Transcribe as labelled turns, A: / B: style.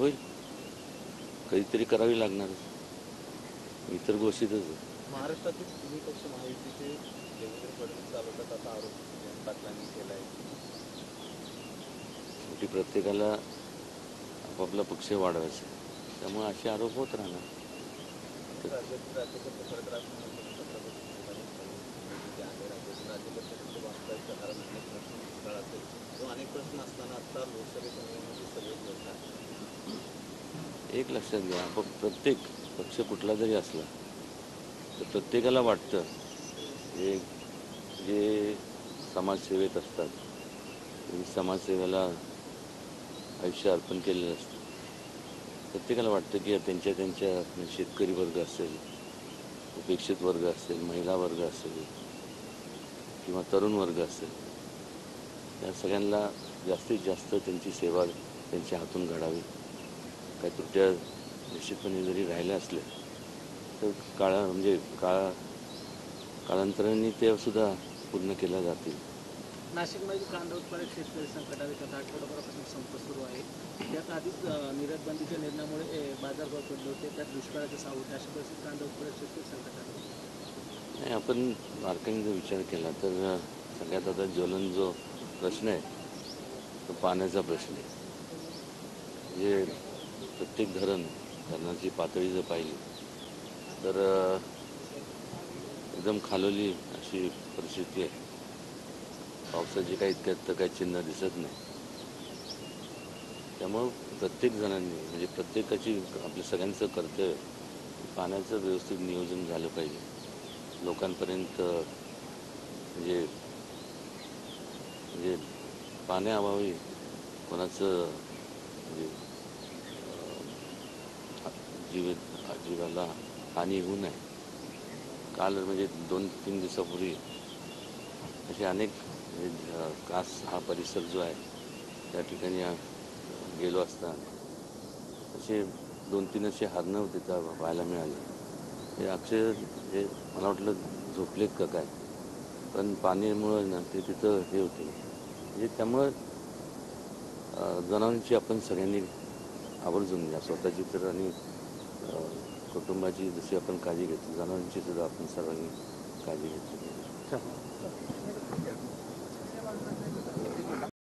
A: होईल, कधीतरी करावी लागणारच. इतर गोष्टीतच आहे.
B: महाराष्ट्रातील तिन्ही पक्ष महायुतीचे देवेंद्र फडणवीस चालवतात असा आरोप जयंत पाटलांनी केला आहे.
A: शेवटी प्रत्येकाला आपापला पक्ष वाढवायचा आहे, त्यामुळे असे आरोप होत राहणार.
B: राज्यातील राज्यकर्ते फडक राजकारणापासून 17 वर्ष निवडणुकी आहे. राज्यातील राज्यकर्त्यांचे वास्तव्य करणारा अनेक प्रश्न भूतकाळ असेल किंवा अनेक प्रश्न असताना आता लोकसभेच्या निवडणुकीत सगळे बोलतात.
A: एक लक्षात घ्या, आपण प्रत्येक पक्ष कुठला जरी असला तर प्रत्येकाला वाटतं हे जे समाजसेवेत असतात, समाजसेवेला आयुष्य अर्पण केलेलं असतं, प्रत्येकाला वाटतं की त्यांच्या त्यांच्या शेतकरी वर्ग असेल, उपेक्षित वर्ग असेल, महिला वर्ग असेल किंवा तरुण वर्ग असेल, या सगळ्यांना जास्तीत जास्त त्यांची सेवा त्यांच्या हातून घडावी. काही त्रुट्या निश्चितपणे जरी राहिल्या असल्या तर काळांतराने ते सुद्धा पूर्ण केल्या जातील.
C: नाशिकमध्ये कांदा उत्पादक शेतकरी संकटात येतात. आठवडाभरापासून संप सुरू आहे. त्यात आधीच निर्यात बंदीच्या निर्णयामुळे बाजारभाव पडले होते. त्यात दुष्काळाचं सावट, अशा परिस्थितीत कांदा उत्पादक शेतकरी संकटात.
A: नाही, आपण बारकाईने जर विचार केला तर सगळ्यात आता ज्वलन जो प्रश्न आहे तो पाण्याचा प्रश्न आहे. म्हणजे प्रत्येक धरणाची पातळी जर पाहिली तर एकदम खालोली अशी परिस्थिती आहे. पावसाची काही इतक्यात तर काही चिन्ह दिसत नाही. त्यामुळं प्रत्येक जणांनी म्हणजे प्रत्येकाची आपल्या सगळ्यांचं कर्तव्य पाण्याचं व्यवस्थित नियोजन झालं पाहिजे. लोकांपर्यंत म्हणजे म्हणजे पाण्याअभावी कोणाचं म्हणजे जीवाला हानी होऊ नये. काल म्हणजे 2-3 दिवसापूर्वी असे अनेक कास हा परिसर जो आहे त्या ठिकाणी गेलो असता असे 2-3 असे हरणं तिथं पाहायला मिळाले. हे अक्षर हे मला वाटलं झोपलेत का काय, पण पाण्यामुळं ना ते तिथं हे होते. म्हणजे त्यामुळं जनावरांची आपण सगळ्यांनी आवर्जून घ्या स्वतःची तर आणि कुटुंबाची जशी आपण काळजी घेतो जनावरांची सुद्धा आपण सर्वांनी काळजी घेतली पाहिजे.